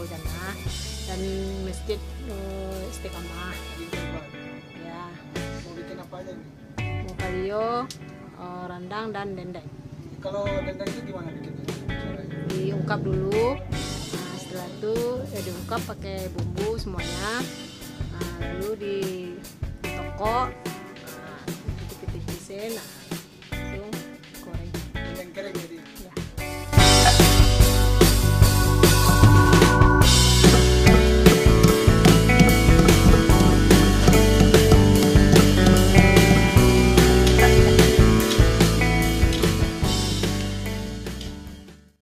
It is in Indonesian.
Jannah dan Masjid Istiqamah. Ya. Mau bikin apa aja nih? Mau kalio, rendang dan dendeng. Kalau dendeng itu gimana bikinnya? Diungkap dulu. Nah, setelah itu diungkap pakai bumbu semuanya. Nah, lalu di toko, nah, tipis-tipisin. Nah,